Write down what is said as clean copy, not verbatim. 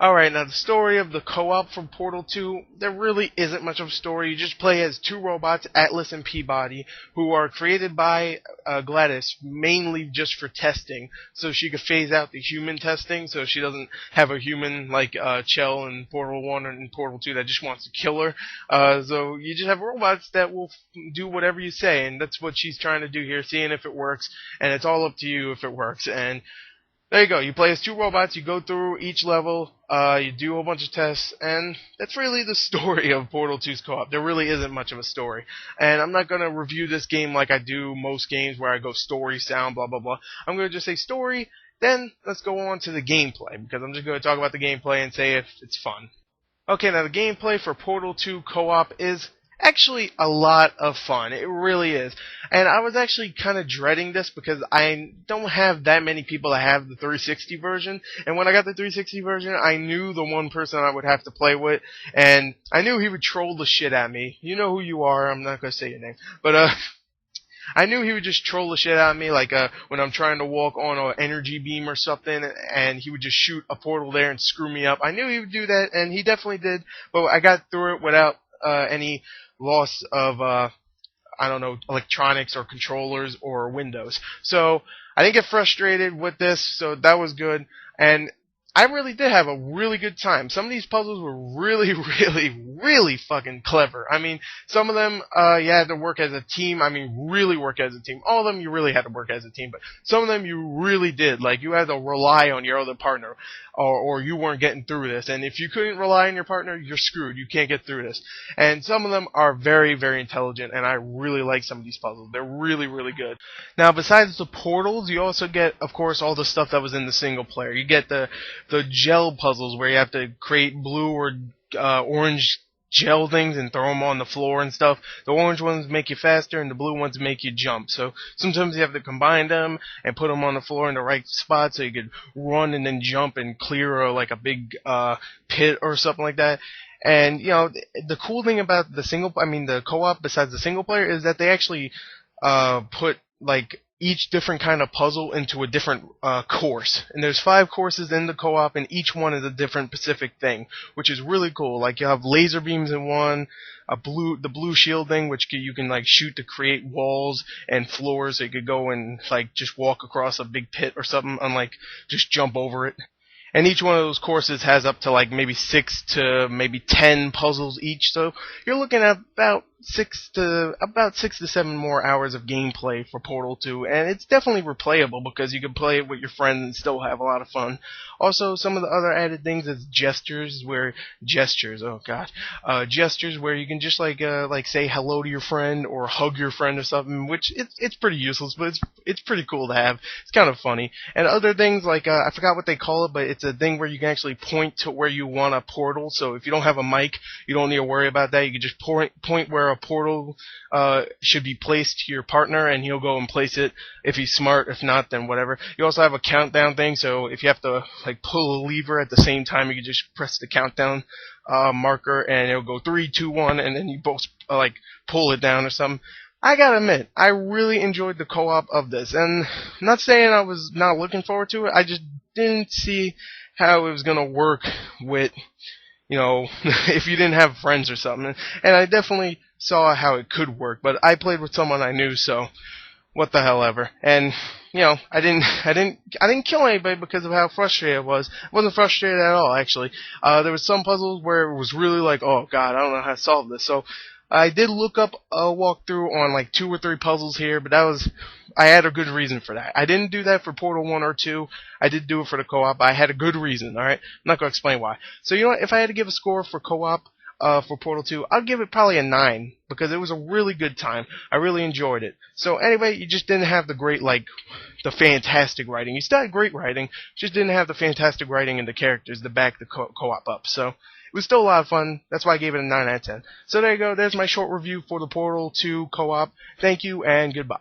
Alright, now the story of the co-op from Portal 2, there really isn't much of a story. You just play as two robots, Atlas and Peabody, who are created by Gladys mainly just for testing, so she could phase out the human testing, so she doesn't have a human like Chell in Portal 1 and Portal 2 that just wants to kill her. So you just have robots that will do whatever you say, and that's what she's trying to do here, seeing if it works, and it's all up to you if it works. And there you go. You play as two robots. You go through each level. You do a whole bunch of tests, and that's really the story of Portal 2's co-op. There really isn't much of a story, and I'm not going to review this game like I do most games where I go story, sound, blah blah blah. I'm going to just say story. Then let's go on to the gameplay, because I'm just going to talk about the gameplay and say if it's fun. Okay, now the gameplay for Portal 2 co-op is actually a lot of fun. It really is. And I was actually kind of dreading this because I don't have that many people that have the 360 version. And when I got the 360 version, I knew the one person I would have to play with, and I knew he would troll the shit at me. You know who you are. I'm not going to say your name. But I knew he would just troll the shit out of me, like when I'm trying to walk on an energy beam or something, and he would just shoot a portal there and screw me up. I knew he would do that, and he definitely did, but I got through it without any loss of, I don't know, electronics or controllers or windows. So I didn't get frustrated with this, so that was good. And I really did have a really good time. Some of these puzzles were really, really, really fucking clever. I mean, some of them you had to work as a team. I mean, really work as a team. All of them you really had to work as a team, but some of them you really did. Like, you had to rely on your other partner, or you weren't getting through this. And if you couldn't rely on your partner, you're screwed. You can't get through this. And some of them are very, very intelligent, and I really like some of these puzzles. They're really, really good. Now, besides the portals, you also get, of course, all the stuff that was in the single player. You get the gel puzzles where you have to create blue or orange gel things and throw them on the floor and stuff. The orange ones make you faster and the blue ones make you jump. So sometimes you have to combine them and put them on the floor in the right spot so you could run and then jump and clear like a big pit or something like that. And you know, the cool thing about the co-op besides the single player is that they actually put like each different kind of puzzle into a different course. And there's 5 courses in the co-op, and each one is a different specific thing, which is really cool. Like, you have laser beams in one, the blue shield thing, which you can like shoot to create walls and floors, so you could go and like just walk across a big pit or something, unlike just jump over it. And each one of those courses has up to like maybe 6 to maybe 10 puzzles each, so you're looking at about 6 to 7 more hours of gameplay for Portal 2, and it's definitely replayable because you can play it with your friends and still have a lot of fun. Also, some of the other added things is gestures where you can just like say hello to your friend or hug your friend or something, which it's pretty useless, but it's pretty cool to have. It's kind of funny. And other things like I forgot what they call it, but it's a thing where you can actually point to where you want a portal. So if you don't have a mic, you don't need to worry about that. You can just point where a portal should be placed to your partner, and he'll go and place it if he's smart. If not, then whatever. You also have a countdown thing, so if you have to like pull a lever at the same time, you can just press the countdown marker, and it'll go 3, 2, 1, and then you both like pull it down or something. I gotta admit, I really enjoyed the co-op of this, and I'm not saying I was not looking forward to it. I just didn't see how it was gonna work with, you know, if you didn't have friends or something. And I definitely saw how it could work, but I played with someone I knew, so what the hell ever. And you know, I didn't kill anybody because of how frustrated I was. I wasn't frustrated at all, actually. There was some puzzles where it was really like, oh god, I don't know how to solve this. So I did look up a walkthrough on like 2 or 3 puzzles here, but I had a good reason for that. I didn't do that for Portal 1 or 2. I did do it for the co-op, but I had a good reason, alright? I'm not going to explain why. So you know what, if I had to give a score for co-op for Portal 2, I'd give it probably a 9, because it was a really good time. I really enjoyed it. So anyway, you just didn't have the fantastic writing. You still had great writing, just didn't have the fantastic writing and the characters to back the co-op up. So it was still a lot of fun. That's why I gave it a 9 out of 10. So there you go. There's my short review for the Portal 2 co-op. Thank you, and goodbye.